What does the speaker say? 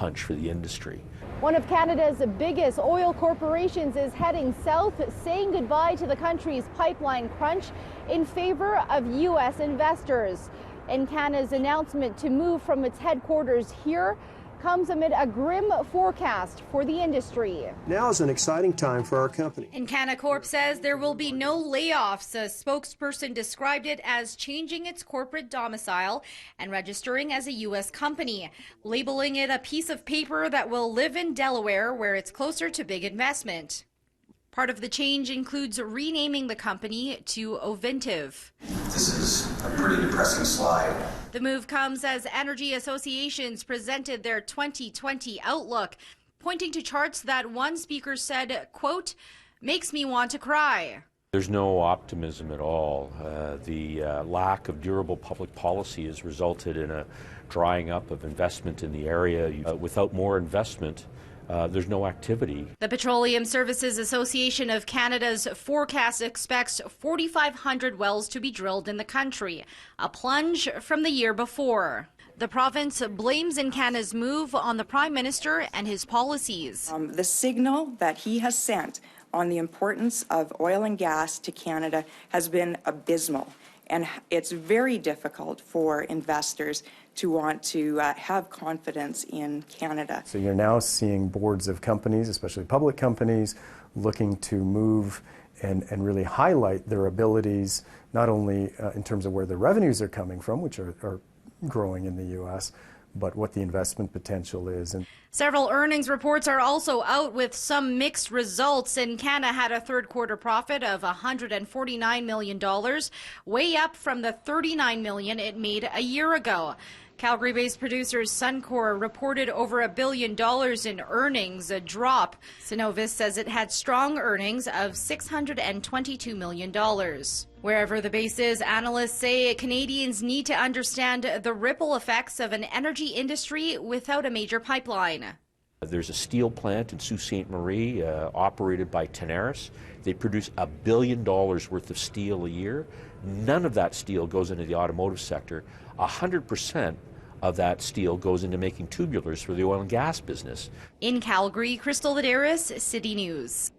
punch for the industry. One of Canada's biggest oil corporations is heading south, saying goodbye to the country's pipeline crunch in favor of U.S. investors. Encana's announcement to move from its headquarters here comes amid a grim forecast for the industry. Now is an exciting time for our company. Encana Corp says there will be no layoffs. A spokesperson described it as changing its corporate domicile and registering as a U.S. company, labeling it a piece of paper that will live in Delaware, where it's closer to big investment. Part of the change includes renaming the company to Ovintiv. This is a pretty depressing slide. The move comes as energy associations presented their 2020 outlook, pointing to charts that one speaker said, quote, makes me want to cry. There's no optimism at all. The lack of durable public policy has resulted in a drying up of investment in the area. Without more investment, there's no activity. The Petroleum Services Association of Canada's forecast expects 4,500 wells to be drilled in the country, a plunge from the year before. The province blames Encana's move on the Prime Minister and his policies. The signal that he has sent on the importance of oil and gas to Canada has been abysmal. And it's very difficult for investors to want to have confidence in Canada. So you're now seeing boards of companies, especially public companies, looking to move and really highlight their abilities, not only in terms of where the revenues are coming from, which are growing in the U.S., but what the investment potential is. And several earnings reports are also out with some mixed results. Encana had a third quarter profit of $149 million, way up from the $39 million it made a year ago. Calgary-based producers Suncor reported over $1 billion in earnings, a drop. Cenovus says it had strong earnings of $622 million. Wherever the base is, analysts say Canadians need to understand the ripple effects of an energy industry without a major pipeline. There's a steel plant in Sault Ste. Marie operated by Tenaris. They produce $1 billion worth of steel a year. None of that steel goes into the automotive sector. 100% of that steel goes into making tubulars for the oil and gas business. In Calgary, Crystal Lederis, City News.